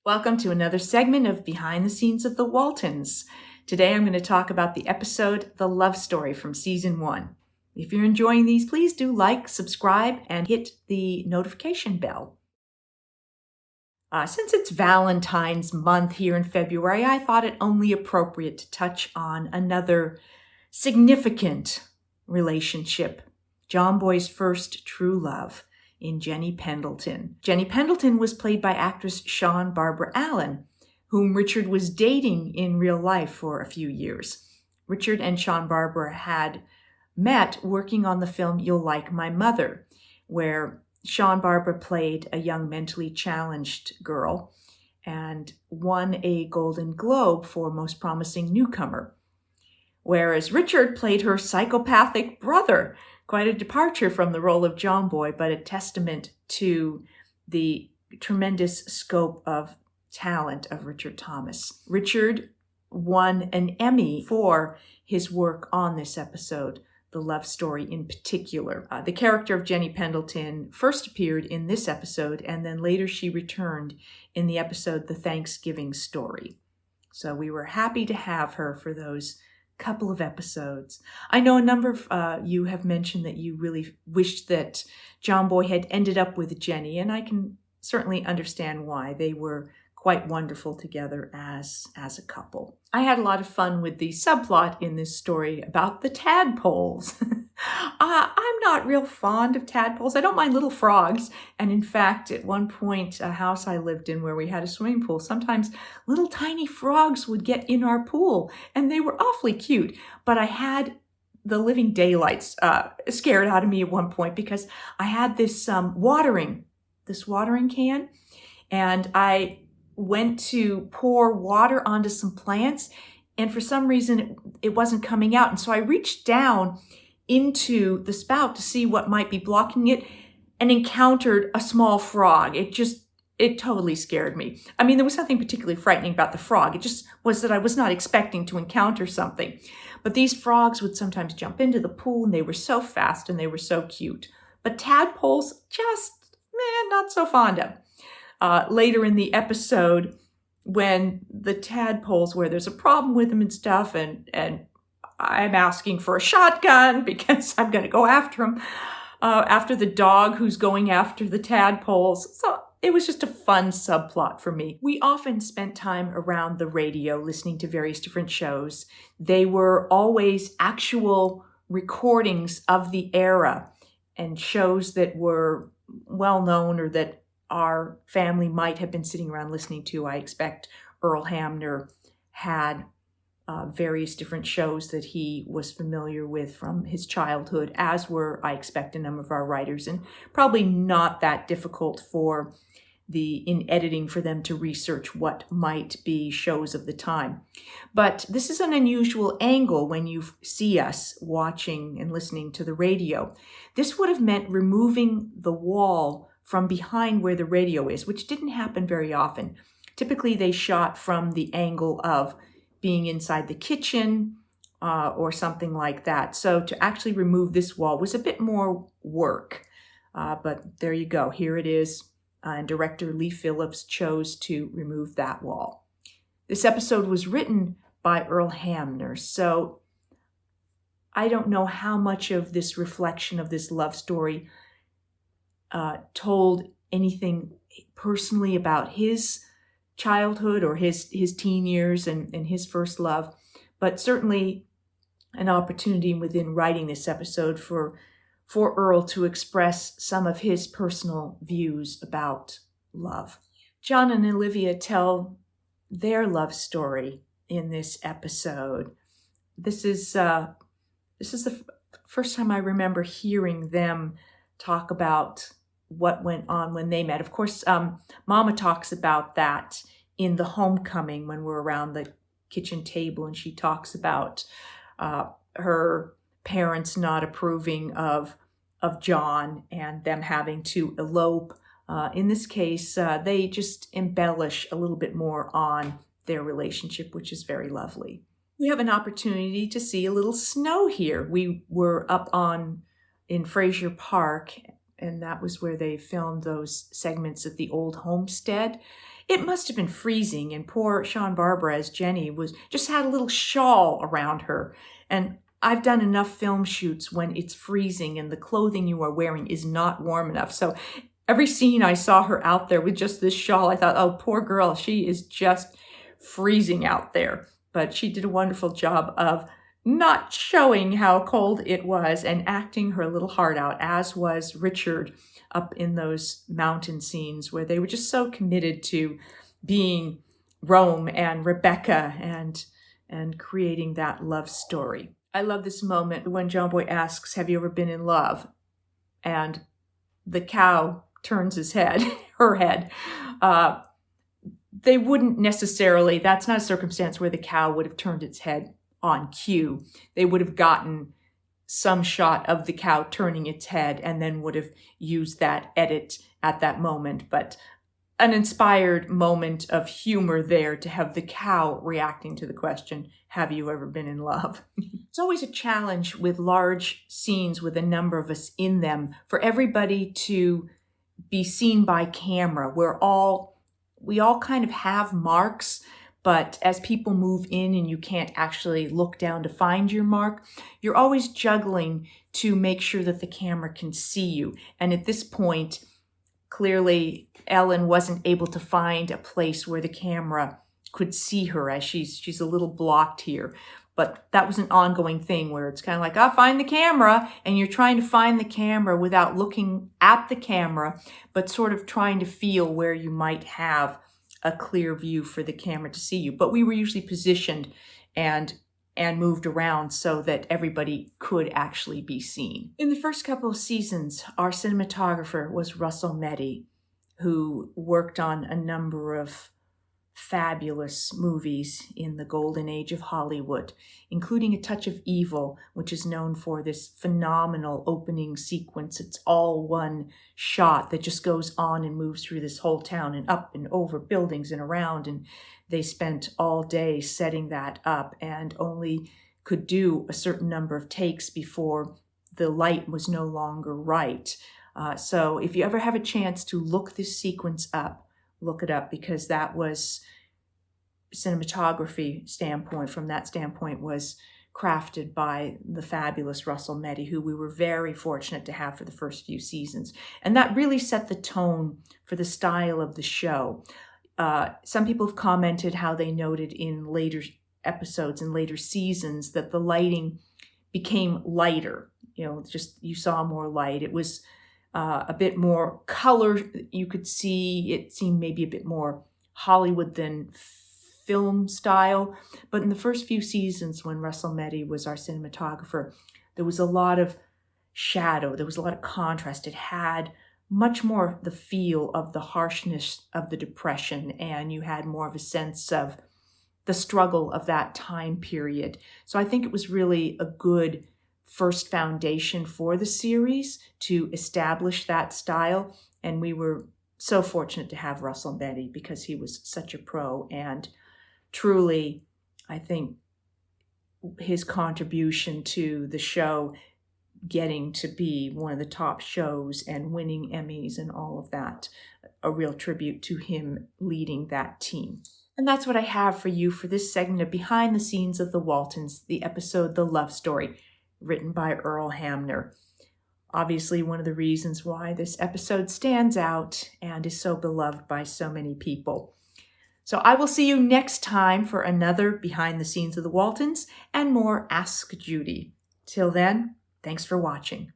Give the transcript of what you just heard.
Welcome to another segment of Behind the Scenes of the Waltons. Today I'm going to talk about the episode The Love Story from Season 1. If you're enjoying these, please do like, subscribe, and hit the notification bell. Since it's Valentine's month here in February, I thought it only appropriate to touch on another significant relationship, John Boy's first true love, in Jenny Pendleton. Jenny Pendleton was played by actress Sian Barbara Allen, whom Richard was dating in real life for a few years. Richard and Sian Barbara had met working on the film You'll Like My Mother, where Sian Barbara played a young mentally challenged girl and won a Golden Globe for Most Promising Newcomer, whereas Richard played her psychopathic brother. Quite a departure from the role of John Boy, but a testament to the tremendous scope of talent of Richard Thomas. Richard won an Emmy for his work on this episode, the love story in particular. The character of Jenny Pendleton first appeared in this episode, and then later she returned in the episode The Thanksgiving Story. So we were happy to have her for those couple of episodes. I know a number of you have mentioned that you really wished that John Boy had ended up with Jenny, and I can certainly understand why. They were quite wonderful together as a couple. I had a lot of fun with the subplot in this story about the tadpoles. I'm not real fond of tadpoles. I don't mind little frogs. And in fact, at one point, a house I lived in where we had a swimming pool, sometimes little tiny frogs would get in our pool, and they were awfully cute. But I had the living daylights scared out of me at one point because I had this watering can, and I went to pour water onto some plants, and for some reason it wasn't coming out. And so I reached down into the spout to see what might be blocking it and encountered a small frog. It totally scared me. I mean, there was nothing particularly frightening about the frog. It just was that I was not expecting to encounter something. But these frogs would sometimes jump into the pool, and they were so fast and they were so cute. But tadpoles, not so fond of. Later in the episode, when the tadpoles, where there's a problem with them and stuff, and I'm asking for a shotgun because I'm going to go after him, after the dog who's going after the tadpoles. So it was just a fun subplot for me. We often spent time around the radio listening to various different shows. They were always actual recordings of the era and shows that were well known or that our family might have been sitting around listening to. I expect Earl Hamner had various different shows that he was familiar with from his childhood, as were, I expect, a number of our writers, and probably not that difficult in editing for them to research what might be shows of the time. But this is an unusual angle when you see us watching and listening to the radio. This would have meant removing the wall from behind where the radio is, which didn't happen very often. Typically, they shot from the angle of being inside the kitchen or something like that. So to actually remove this wall was a bit more work. But there you go. Here it is. And director Lee Phillips chose to remove that wall. This episode was written by Earl Hamner, so I don't know how much of this reflection of this love story told anything personally about his childhood or his teen years and his first love, but certainly an opportunity within writing this episode for Earl to express some of his personal views about love. John and Olivia tell their love story in this episode. This is the first time I remember hearing them talk about what went on when they met. Of course, Mama talks about that in the homecoming when we're around the kitchen table, and she talks about her parents not approving of John and them having to elope. In this case, they just embellish a little bit more on their relationship, which is very lovely. We have an opportunity to see a little snow here. We were up in Fraser Park, and that was where they filmed those segments at the old homestead. It must have been freezing, and poor Sian Barbara as Jenny just had a little shawl around her. And I've done enough film shoots when it's freezing and the clothing you are wearing is not warm enough. So every scene I saw her out there with just this shawl, I thought, oh, poor girl, she is just freezing out there. But she did a wonderful job of not showing how cold it was and acting her little heart out, as was Richard up in those mountain scenes where they were just so committed to being Rome and Rebecca and creating that love story. I love this moment when John Boy asks, have you ever been in love? And the cow turns his head, her head. They wouldn't necessarily, that's not a circumstance where the cow would have turned its head on cue. They would have gotten some shot of the cow turning its head and then would have used that edit at that moment. But an inspired moment of humor there to have the cow reacting to the question, have you ever been in love? It's always a challenge with large scenes with a number of us in them for everybody to be seen by camera. We all kind of have marks, but as people move in and you can't actually look down to find your mark, you're always juggling to make sure that the camera can see you. And at this point, clearly Ellen wasn't able to find a place where the camera could see her, as she's a little blocked here. But that was an ongoing thing where it's kind of like, find the camera, and you're trying to find the camera without looking at the camera, but sort of trying to feel where you might have a clear view for the camera to see you. But we were usually positioned and moved around so that everybody could actually be seen. In the first couple of seasons, our cinematographer was Russell Meddy, who worked on a number of fabulous movies in the golden age of Hollywood, including A Touch of Evil, which is known for this phenomenal opening sequence. It's all one shot that just goes on and moves through this whole town and up and over buildings and around. And they spent all day setting that up and only could do a certain number of takes before the light was no longer right. So if you ever have a chance to look this sequence up, look it up, because that was cinematography standpoint. From that standpoint, was crafted by the fabulous Russell Meddy, who we were very fortunate to have for the first few seasons. And that really set the tone for the style of the show. Some people have commented how they noted in later episodes and later seasons that the lighting became lighter. Just you saw more light. It was a bit more color. You could see it seemed maybe a bit more Hollywood than film style. But in the first few seasons, when Russell Meddy was our cinematographer, there was a lot of shadow. There was a lot of contrast. It had much more the feel of the harshness of the Depression, and you had more of a sense of the struggle of that time period. So I think it was really a good first foundation for the series to establish that style. And we were so fortunate to have Russell Meddy because he was such a pro. And truly, I think his contribution to the show getting to be one of the top shows and winning Emmys and all of that, a real tribute to him leading that team. And that's what I have for you for this segment of Behind the Scenes of the Waltons, the episode The Love Story, written by Earl Hamner. Obviously, one of the reasons why this episode stands out and is so beloved by so many people. So I will see you next time for another Behind the Scenes of the Waltons and more Ask Judy. Till then, thanks for watching.